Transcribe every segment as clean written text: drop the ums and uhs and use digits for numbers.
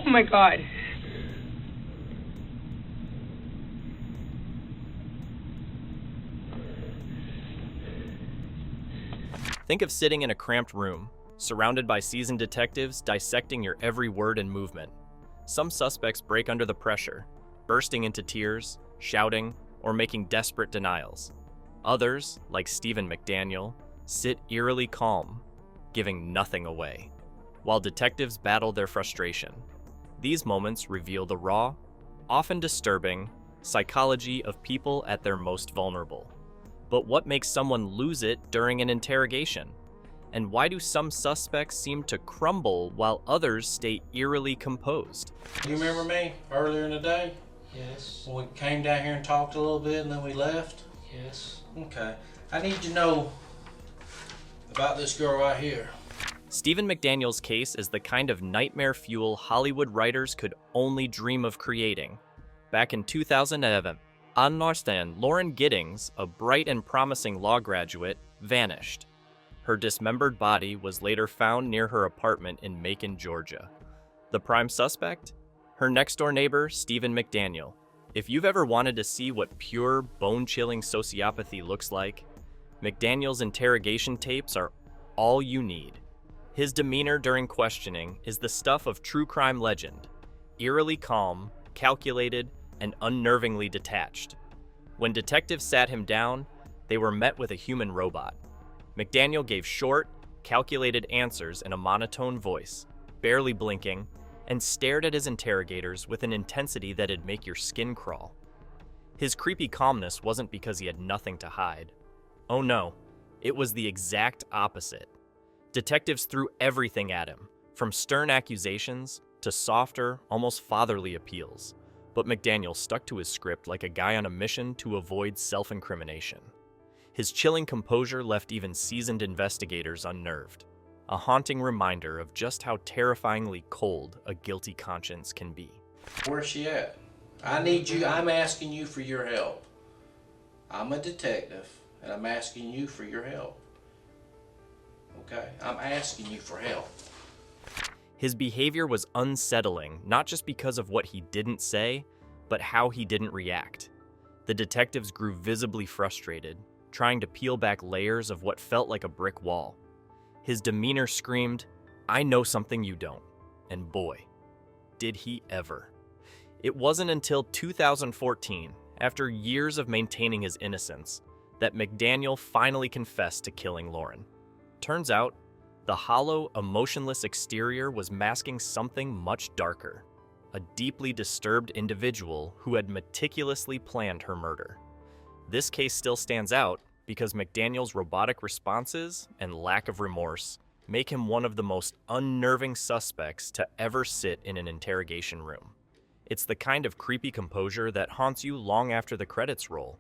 Oh my God. Think of sitting in a cramped room, surrounded by seasoned detectives dissecting your every word and movement. Some suspects break under the pressure, bursting into tears, shouting, or making desperate denials. Others, like Steven McDaniel, sit eerily calm, giving nothing away, while detectives battle their frustration. These moments reveal the raw, often disturbing, psychology of people at their most vulnerable. But what makes someone lose it during an interrogation? And why do some suspects seem to crumble while others stay eerily composed? You remember me earlier in the day? Yes. When we came down here and talked a little bit and then we left? Yes. Okay. I need to know about this girl right here. Steven McDaniel's case is the kind of nightmare fuel Hollywood writers could only dream of creating. Back in 2011, understand Lauren Giddings, a bright and promising law graduate, vanished. Her dismembered body was later found near her apartment in Macon, Georgia. The prime suspect? Her next-door neighbor, Steven McDaniel. If you've ever wanted to see what pure, bone-chilling sociopathy looks like, McDaniel's interrogation tapes are all you need. His demeanor during questioning is the stuff of true crime legend, eerily calm, calculated, and unnervingly detached. When detectives sat him down, they were met with a human robot. McDaniel gave short, calculated answers in a monotone voice, barely blinking, and stared at his interrogators with an intensity that'd make your skin crawl. His creepy calmness wasn't because he had nothing to hide. Oh no, it was the exact opposite. Detectives threw everything at him, from stern accusations to softer, almost fatherly appeals. But McDaniel stuck to his script like a guy on a mission to avoid self-incrimination. His chilling composure left even seasoned investigators unnerved, a haunting reminder of just how terrifyingly cold a guilty conscience can be. Where's she at? I'm asking you for your help. I'm a detective, and I'm asking you for your help. Okay? I'm asking you for help. His behavior was unsettling, not just because of what he didn't say, but how he didn't react. The detectives grew visibly frustrated, trying to peel back layers of what felt like a brick wall. His demeanor screamed, "I know something you don't." And boy, did he ever. It wasn't until 2014, after years of maintaining his innocence, that McDaniel finally confessed to killing Lauren. Turns out, the hollow, emotionless exterior was masking something much darker, a deeply disturbed individual who had meticulously planned her murder. This case still stands out because McDaniel's robotic responses and lack of remorse make him one of the most unnerving suspects to ever sit in an interrogation room. It's the kind of creepy composure that haunts you long after the credits roll.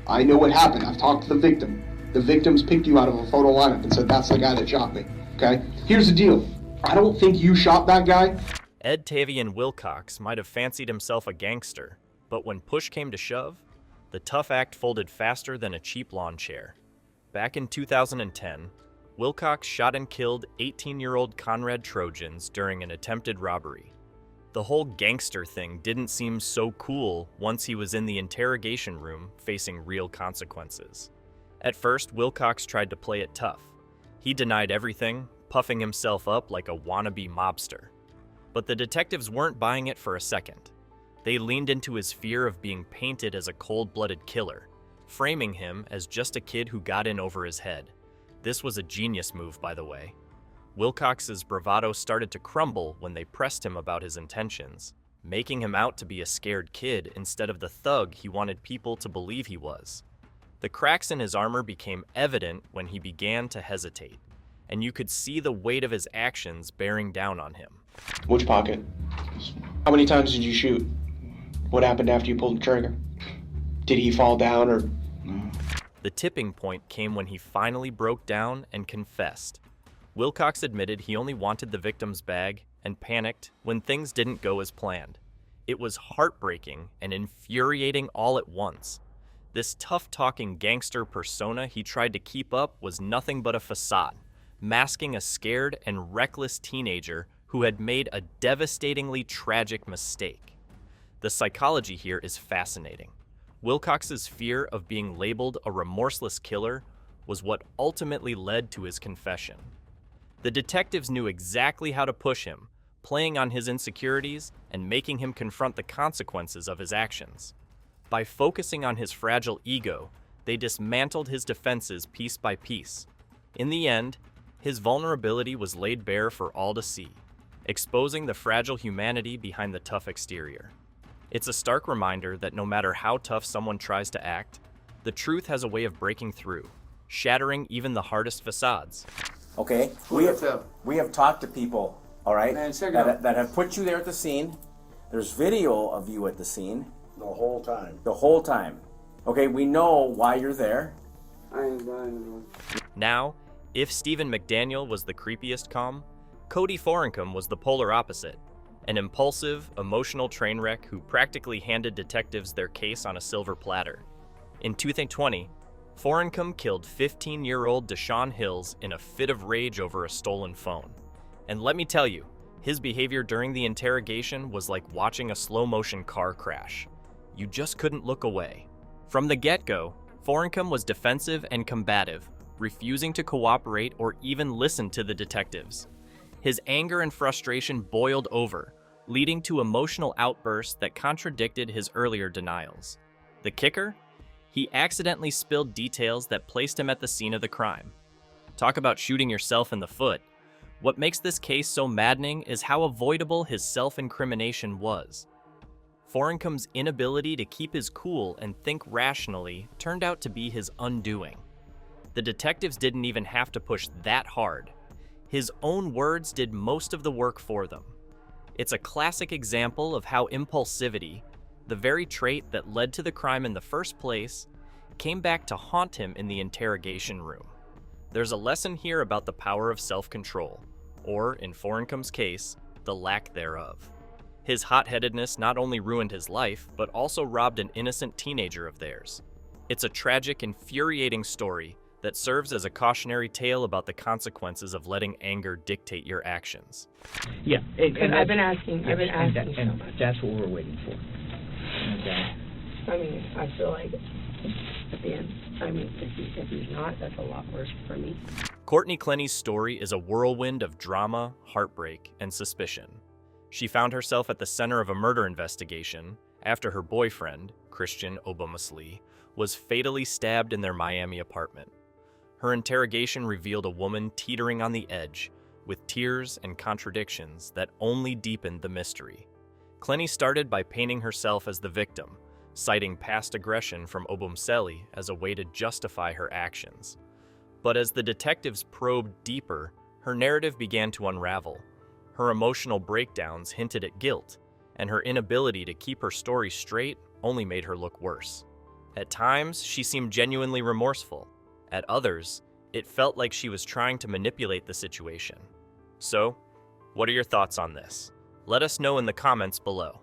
I know what happened. I've talked to the victim. The victim's picked you out of a photo lineup and said, "That's the guy that shot me." Okay? Here's the deal. I don't think you shot that guy. Ed Tavian Wilcox might have fancied himself a gangster, but when push came to shove, the tough act folded faster than a cheap lawn chair. Back in 2010, Wilcox shot and killed 18-year-old Conrad Trojans during an attempted robbery. The whole gangster thing didn't seem so cool once he was in the interrogation room facing real consequences. At first, Wilcox tried to play it tough. He denied everything, puffing himself up like a wannabe mobster. But the detectives weren't buying it for a second. They leaned into his fear of being painted as a cold-blooded killer, framing him as just a kid who got in over his head. This was a genius move, by the way. Wilcox's bravado started to crumble when they pressed him about his intentions, making him out to be a scared kid instead of the thug he wanted people to believe he was. The cracks in his armor became evident when he began to hesitate, and you could see the weight of his actions bearing down on him. Which pocket? How many times did you shoot? What happened after you pulled the trigger? Did he fall down or... The tipping point came when he finally broke down and confessed. Wilcox admitted he only wanted the victim's bag and panicked when things didn't go as planned. It was heartbreaking and infuriating all at once. This tough-talking gangster persona he tried to keep up was nothing but a facade, masking a scared and reckless teenager who had made a devastatingly tragic mistake. The psychology here is fascinating. Wilcox's fear of being labeled a remorseless killer was what ultimately led to his confession. The detectives knew exactly how to push him, playing on his insecurities and making him confront the consequences of his actions. By focusing on his fragile ego, they dismantled his defenses piece by piece. In the end, his vulnerability was laid bare for all to see, exposing the fragile humanity behind the tough exterior. It's a stark reminder that no matter how tough someone tries to act, the truth has a way of breaking through, shattering even the hardest facades. Okay, we have talked to people, all right, that have put you there at the scene. There's video of you at the scene. The whole time. The whole time. Okay, we know why you're there. Now, if Steven McDaniel was the creepiest calm, Cody Forencombe was the polar opposite, an impulsive, emotional train wreck who practically handed detectives their case on a silver platter. In 2020, Forencombe killed 15-year-old Deshaun Hills in a fit of rage over a stolen phone. And let me tell you, his behavior during the interrogation was like watching a slow-motion car crash. You just couldn't look away. From the get-go, Forencombe was defensive and combative, refusing to cooperate or even listen to the detectives. His anger and frustration boiled over, leading to emotional outbursts that contradicted his earlier denials. The kicker? He accidentally spilled details that placed him at the scene of the crime. Talk about shooting yourself in the foot. What makes this case so maddening is how avoidable his self-incrimination was. Forencombe's inability to keep his cool and think rationally turned out to be his undoing. The detectives didn't even have to push that hard. His own words did most of the work for them. It's a classic example of how impulsivity, the very trait that led to the crime in the first place, came back to haunt him in the interrogation room. There's a lesson here about the power of self-control, or, in Forencombe's case, the lack thereof. His hot-headedness not only ruined his life, but also robbed an innocent teenager of theirs. It's a tragic, infuriating story that serves as a cautionary tale about the consequences of letting anger dictate your actions. Yeah, And I've been asking so and much. that's what we're waiting for. Okay. I mean, I feel like at the end, I mean, if he's not, that's a lot worse for me. Courtney Clenny's story is a whirlwind of drama, heartbreak, and suspicion. She found herself at the center of a murder investigation after her boyfriend, Christian Obamaslee, was fatally stabbed in their Miami apartment. Her interrogation revealed a woman teetering on the edge, with tears and contradictions that only deepened the mystery. Clenny started by painting herself as the victim, citing past aggression from Obamaslee as a way to justify her actions. But as the detectives probed deeper, her narrative began to unravel. Her emotional breakdowns hinted at guilt, and her inability to keep her story straight only made her look worse. At times, she seemed genuinely remorseful. At others, it felt like she was trying to manipulate the situation. So, what are your thoughts on this? Let us know in the comments below.